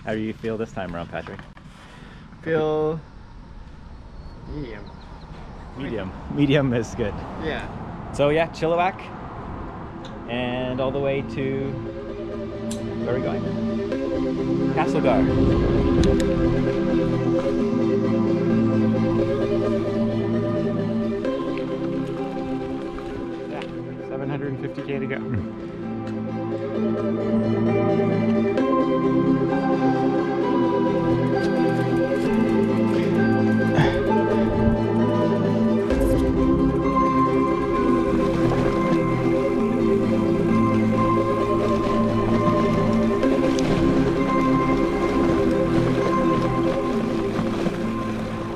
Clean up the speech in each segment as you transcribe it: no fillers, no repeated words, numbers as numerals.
How do you feel this time around, Patrick? Feel medium. Medium is good. Yeah. So yeah, Chilliwack, and all the way to, where are we going? Castlegar. Yeah, 750k to go.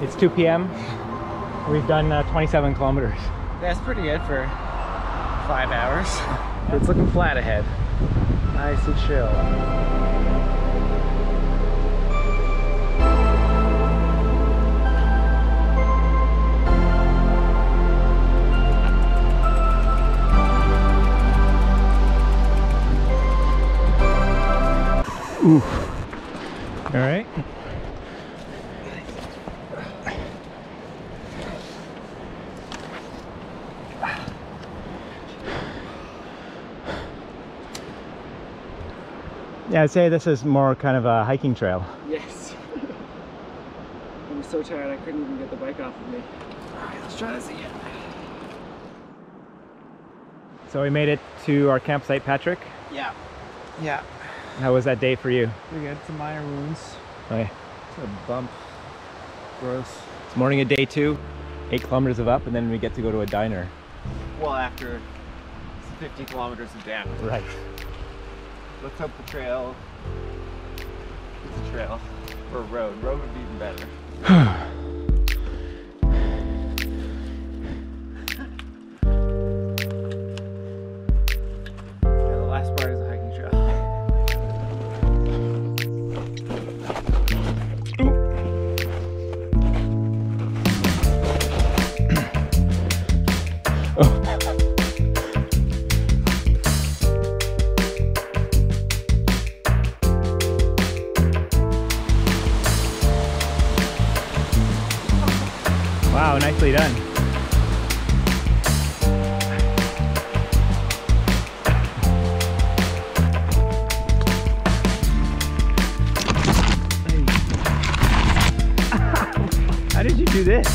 It's 2 p.m. We've done 27 kilometers. That's pretty good for 5 hours. It's looking flat ahead. Nice and chill. Ooh. All right. Yeah, I'd say this is more kind of a hiking trail. Yes. I'm so tired I couldn't even get the bike off of me. Alright, let's try this again. So we made it to our campsite, Patrick. Yeah. Yeah. How was that day for you? We got some minor wounds. Okay. It's a bump. Gross. It's morning of day 2, 8 kilometers of up, and then we get to go to a diner. Well, after 50 kilometers of down. Right. Let's hope the trail is a trail or a road. Road would be even better. Yeah, the last part is a hiking trail. Wow, nicely done. How did you do this?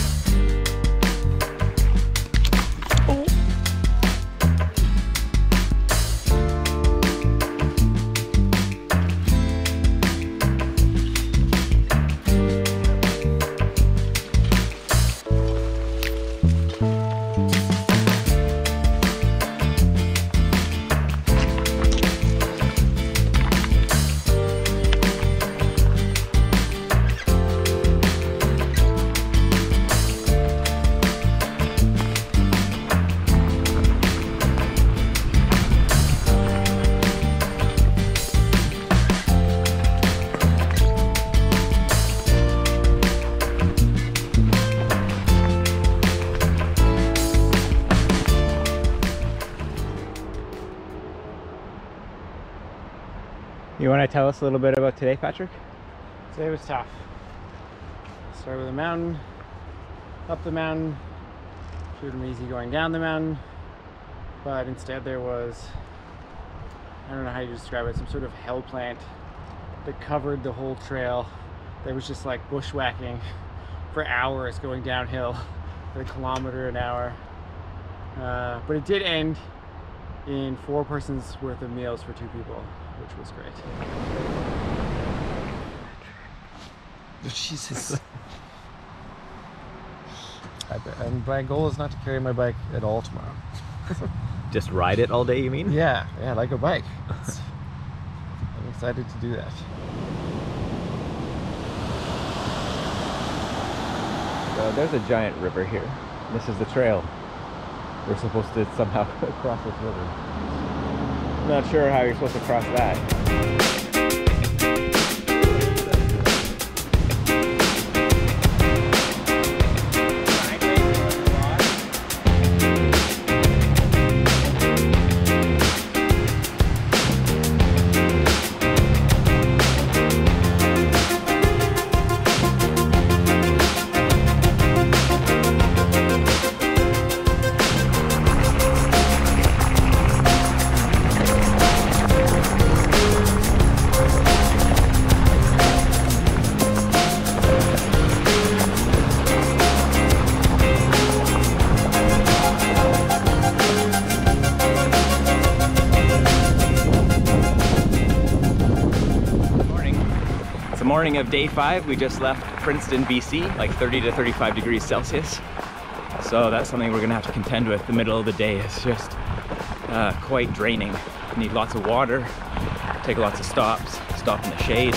You want to tell us a little bit about today, Patrick? Today was tough. Started with a mountain, up the mountain, should have been easy going down the mountain, but instead there was, I don't know how you describe it, some sort of hell plant that covered the whole trail. There was just like bushwhacking for hours going downhill at 1 kilometer an hour. But it did end in 4 persons worth of meals for 2 people, which was great. Jesus. And my goal is not to carry my bike at all tomorrow. Just ride it all day, you mean? Yeah, like a bike. I'm excited to do that. So there's a giant river here. This is the trail. We're supposed to somehow cross this river. I'm not sure how you're supposed to cross that. morning of day 5. We just left Princeton, BC, like 30 to 35 degrees Celsius. So that's something we're gonna have to contend with. The middle of the day is just quite draining. You need lots of water, take lots of stops, stop in the shade.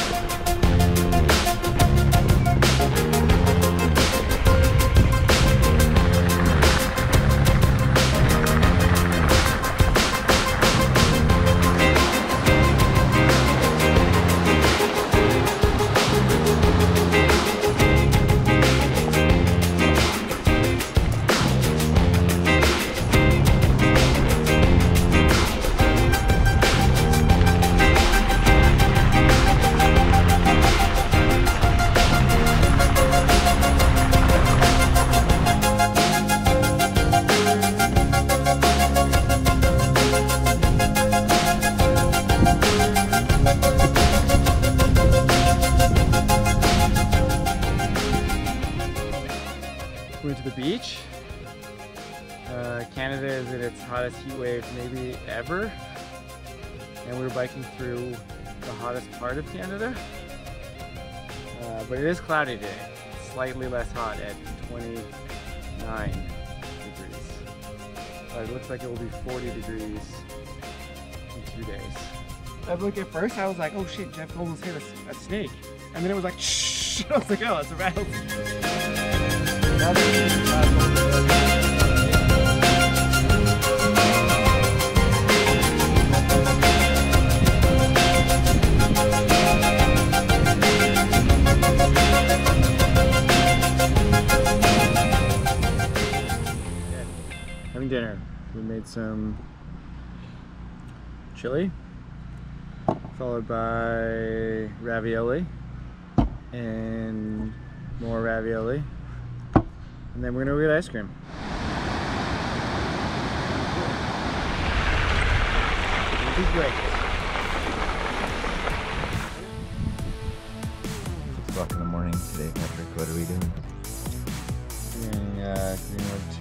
Went to the beach. Canada is at its hottest heat wave maybe ever, and we were biking through the hottest part of Canada. But it is cloudy today. It's slightly less hot at 29 degrees. But it looks like it will be 40 degrees in 2 days. Like at first I was like, oh shit, Jeff almost hit a snake. And then it was like, shh. I was like, oh, it's a rattlesnake. Having dinner. We made some chili, followed by ravioli and more ravioli. And then we're gonna go get ice cream. It'll be great. 6 o'clock in the morning today, Patrick. What are we doing? Doing Greenwood to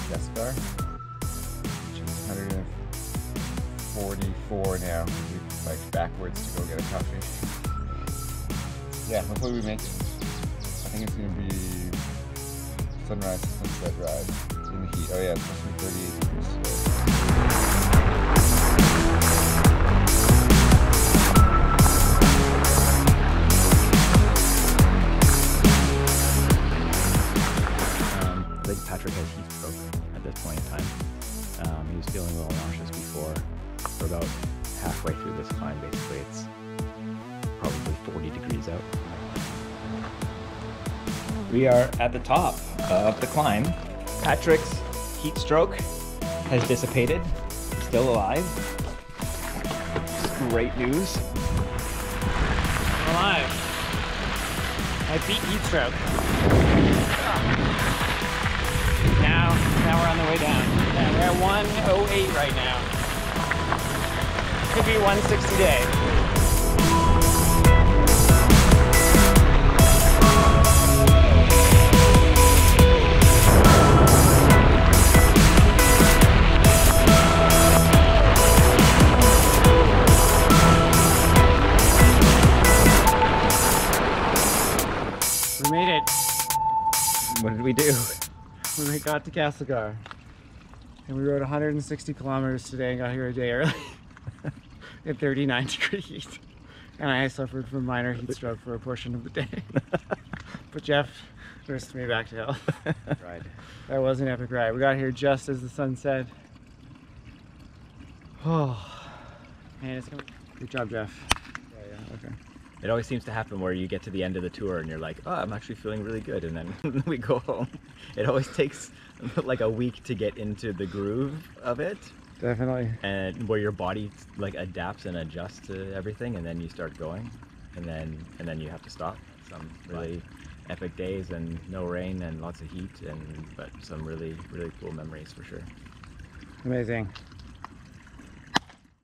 Castlegar, which is 144 now. We biked backwards to go get a coffee. Yeah, hopefully we make it. I think it's gonna be sunrise to sunset ride in the heat. Oh yeah, it's supposed to be 38 degrees today. I think Patrick has heat stroke at this point in time. He was feeling a little nauseous before. We're about halfway through this climb, basically. It's probably 40 degrees out. We are at the top of the climb. Patrick's heat stroke has dissipated. He's still alive. Great news. I'm alive. I beat heat stroke. Now we're on the way down. Yeah, we're at 108 right now. Could be 160 day. We made it. What did we do? We got to Castlegar. And we rode 160 kilometers today and got here a day early at 39 degree heat. And I suffered from minor heat stroke for a portion of the day. But Jeff nursed me back to health. Ride. That was an epic ride. We got here just as the sun set. Oh, man, it's gonna... Good job, Jeff. Yeah, okay. It always seems to happen where you get to the end of the tour and you're like, oh, I'm actually feeling really good. And then we go home. It always takes like a week to get into the groove of it. Definitely. And where your body like adapts and adjusts to everything, and then you start going, and then you have to stop. Some really epic days and no rain and lots of heat, but some really cool memories for sure. Amazing.